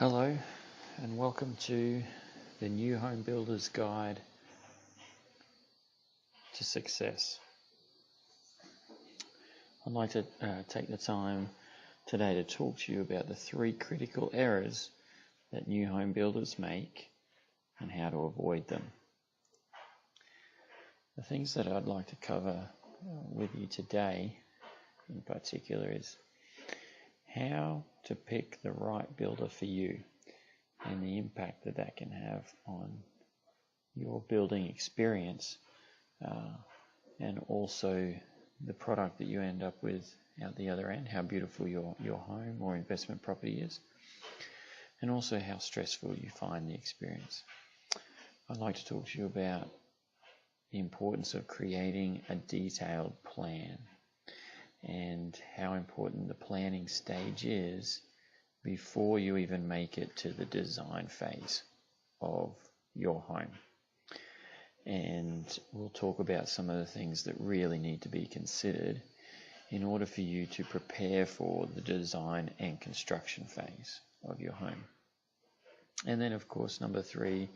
Hello and welcome to the New Home Builder's Guide to Success. I'd like to take the time today to talk to you about the 3 critical errors that new home builders make and how to avoid them. The things that I'd like to cover with you today in particular is how to pick the right builder for you and the impact that that can have on your building experience and also the product that you end up with out the other end, how beautiful your home or investment property is, and also how stressful you find the experience. I'd like to talk to you about the importance of creating a detailed plan and how important the planning stage is before you even make it to the design phase of your home. And we'll talk about some of the things that really need to be considered in order for you to prepare for the design and construction phase of your home. And then, of course, number 3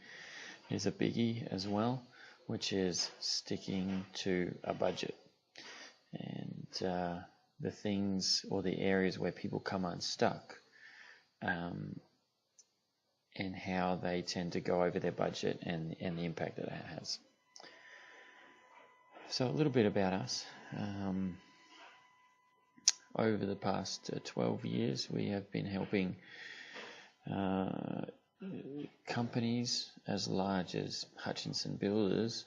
is a biggie as well, which is sticking to a budget. And the things or the areas where people come unstuck and how they tend to go over their budget and the impact that it has. So a little bit about us. Over the past 12 years, we have been helping companies as large as Hutchinson Builders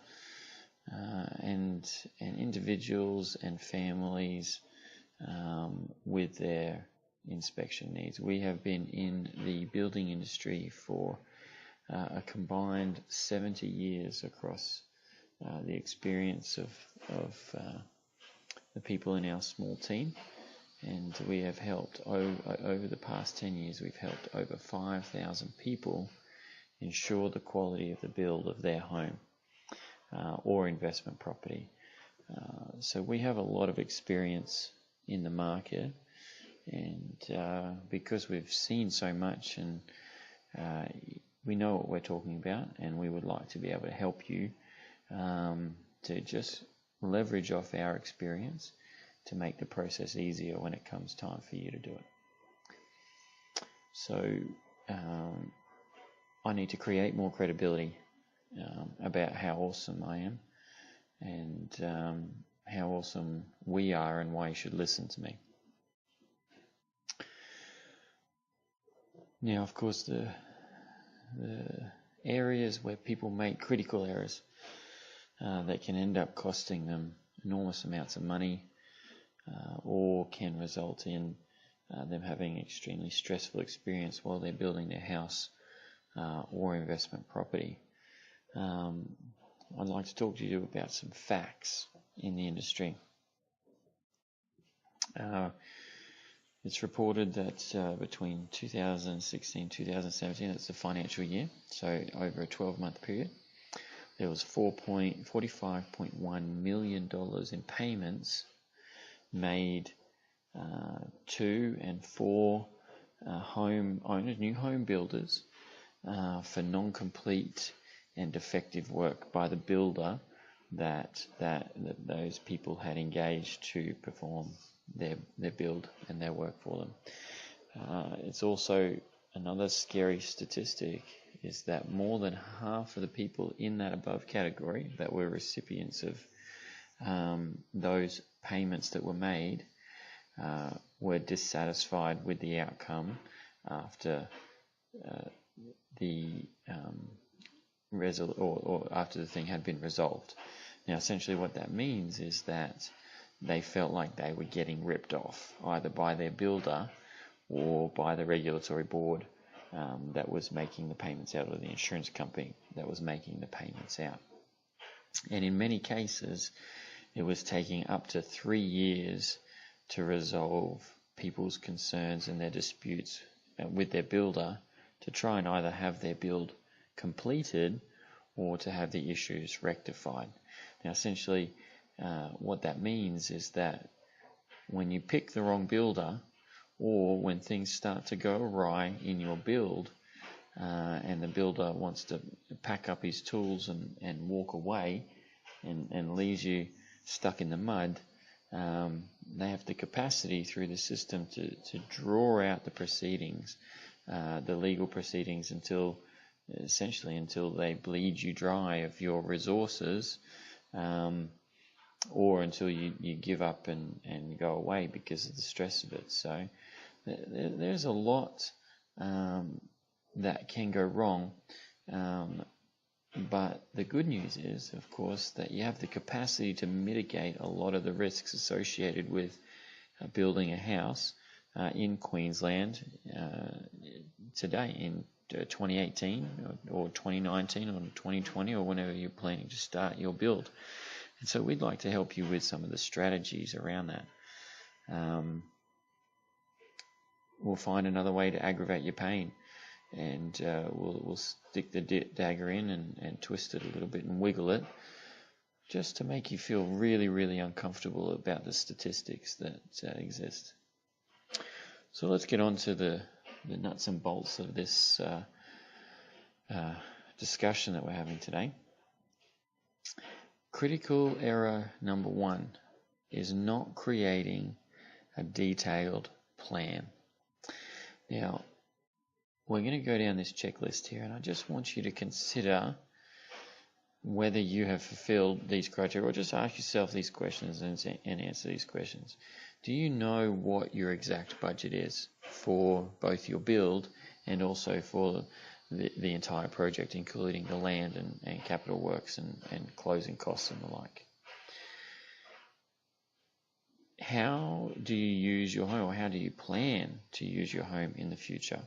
and individuals and families with their inspection needs. We have been in the building industry for a combined 70 years across the experience of the people in our small team, and we have helped over the past 10 years we've helped over 5,000 people ensure the quality of the build of their home or investment property. So we have a lot of experience in the market, and because we've seen so much and we know what we're talking about, and we would like to be able to help you to just leverage off our experience to make the process easier when it comes time for you to do it. So I need to create more credibility about how awesome I am and how awesome we are and why you should listen to me. Now, of course, the areas where people make critical errors that can end up costing them enormous amounts of money or can result in them having an extremely stressful experience while they're building their house or investment property. I'd like to talk to you about some facts in the industry. It's reported that between 2016 and 2017, that's the financial year, so over a 12-month period, there was $45.1 million in payments made to and for home owners, new home builders, for non-complete and defective work by the builder that those people had engaged to perform their build and their work for them. It's also another scary statistic is that more than half of the people in that above category that were recipients of those payments that were made were dissatisfied with the outcome after after the thing had been resolved. Now, essentially what that means is that they felt like they were getting ripped off, either by their builder or by the regulatory board that was making the payments out, or the insurance company that was making the payments out. And in many cases, it was taking up to 3 years to resolve people's concerns and their disputes with their builder to try and either have their build completed or to have the issues rectified. Now, essentially, what that means is that when you pick the wrong builder or when things start to go awry in your build, and the builder wants to pack up his tools and walk away and leaves you stuck in the mud, they have the capacity through the system to draw out the proceedings, the legal proceedings, until they bleed you dry of your resources, or until you give up and go away because of the stress of it. So there's a lot that can go wrong, but the good news is, of course, that you have the capacity to mitigate a lot of the risks associated with building a house in Queensland today, in 2018 or 2019 or 2020, or whenever you're planning to start your build. And so we'd like to help you with some of the strategies around that. We'll find another way to aggravate your pain, and we'll stick the dagger in and twist it a little bit and wiggle it, just to make you feel really, really uncomfortable about the statistics that exist. So let's get on to the nuts and bolts of this discussion that we're having today. Critical error number 1 is not creating a detailed plan. Now, we're going to go down this checklist here, and I just want you to consider whether you have fulfilled these criteria, or just ask yourself these questions and answer these questions. Do you know what your exact budget is for both your build and also for the entire project, including the land and capital works and closing costs and the like? How do you use your home, or how do you plan to use your home in the future?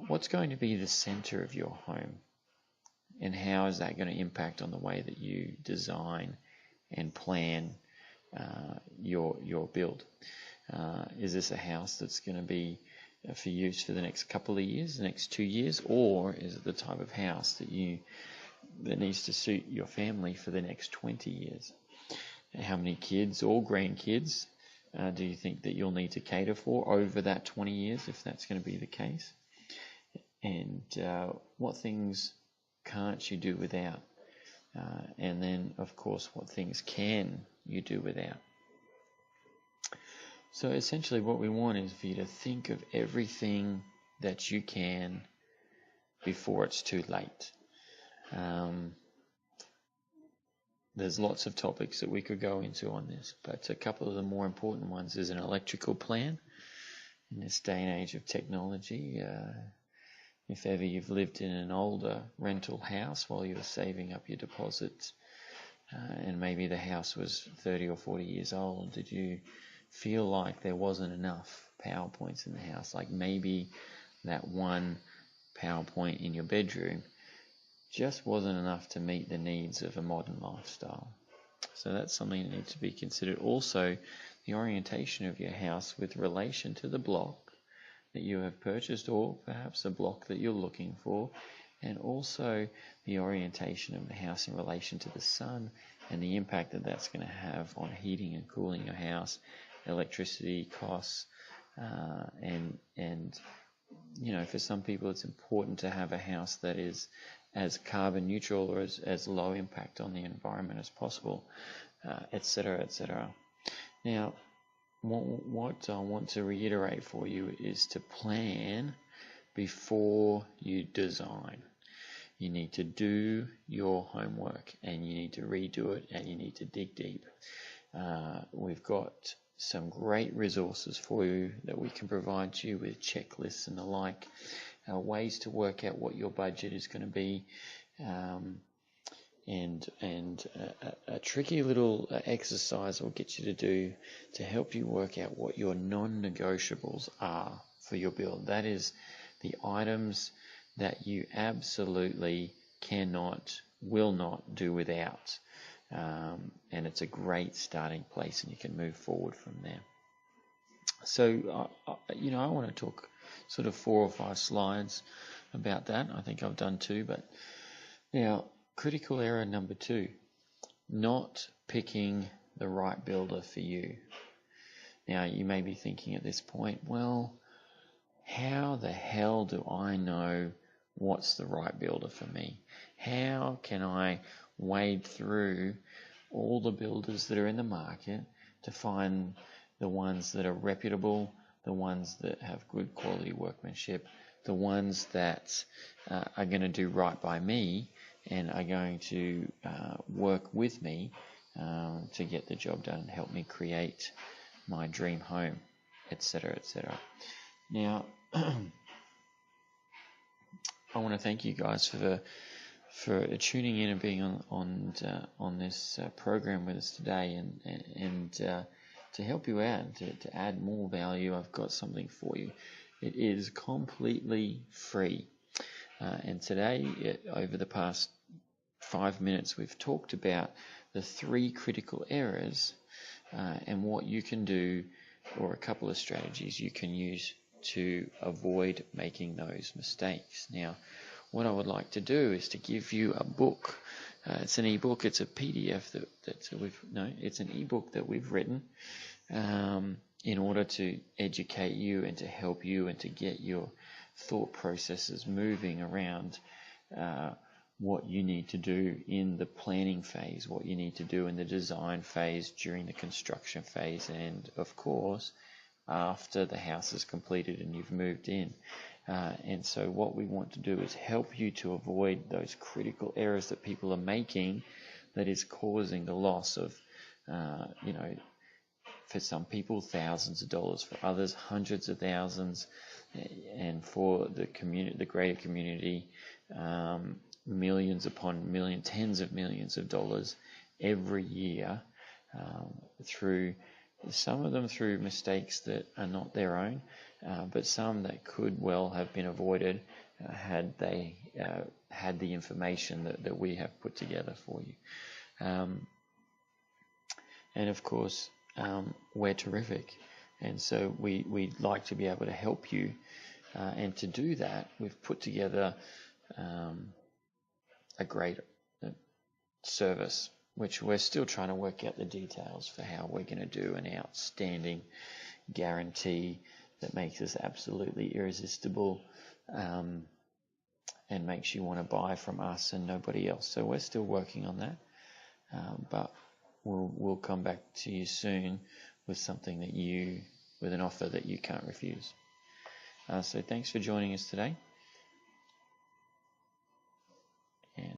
What's going to be the center of your home, and how is that going to impact on the way that you design and plan your build? Is this a house that's going to be for use for the next couple of years, the next 2 years, or is it the type of house that needs to suit your family for the next 20 years? How many kids or grandkids do you think that you'll need to cater for over that 20 years, if that's going to be the case? And what things can't you do without? And then, of course, what things can you do without? So essentially what we want is for you to think of everything that you can before it's too late. There's lots of topics that we could go into on this, but a couple of the more important ones is an electrical plan. In this day and age of technology, if ever you've lived in an older rental house while you were saving up your deposits, and maybe the house was 30 or 40 years old, did you feel like there wasn't enough power points in the house? Like maybe that one power point in your bedroom just wasn't enough to meet the needs of a modern lifestyle. So that's something that needs to be considered. Also, the orientation of your house with relation to the block that you have purchased, or perhaps a block that you're looking for, and also the orientation of the house in relation to the sun and the impact that that's going to have on heating and cooling your house, electricity costs, and for some people it's important to have a house that is as carbon neutral or as low impact on the environment as possible, etc., etc. Now, what I want to reiterate for you is to plan before you design. You need to do your homework, and you need to redo it, and you need to dig deep. We've got some great resources for you that we can provide you with, checklists and the like, ways to work out what your budget is going to be, and a tricky little exercise we'll get you to do to help you work out what your non-negotiables are for your build. That is the items that you absolutely cannot, will not do without. And it's a great starting place, and you can move forward from there. So, I want to talk sort of 4 or 5 slides about that. I think I've done 2, but now, critical error number 2, not picking the right builder for you. Now, you may be thinking at this point, well, how the hell do I know what's the right builder for me? How can I wade through all the builders that are in the market to find the ones that are reputable, the ones that have good quality workmanship, the ones that are going to do right by me and are going to work with me to get the job done and help me create my dream home, etc., etc. Now, I want to thank you guys for tuning in and being on this program with us today, and to help you out, to add more value. I've got something for you. It is completely free, and today, over the past 5 minutes, we've talked about the 3 critical errors and what you can do, or a couple of strategies you can use to avoid making those mistakes. Now, what I would like to do is to give you a book. It's an ebook. It's a PDF it's an ebook that we've written in order to educate you and to help you and to get your thought processes moving around what you need to do in the planning phase, what you need to do in the design phase, during the construction phase, and of course after the house is completed and you've moved in. And so what we want to do is help you to avoid those critical errors that people are making that is causing the loss of, for some people, thousands of dollars, for others, hundreds of thousands, and for the community, the greater community, millions upon millions, tens of millions of dollars every year, through some of them through mistakes that are not their own, but some that could well have been avoided had they had the information that we have put together for you. And of course, we're terrific, and so we'd like to be able to help you, and to do that, we've put together a great service, which we're still trying to work out the details for how we're going to do an outstanding guarantee that makes us absolutely irresistible, and makes you want to buy from us and nobody else. So we're still working on that, but we'll come back to you soon with something with an offer that you can't refuse. So thanks for joining us today.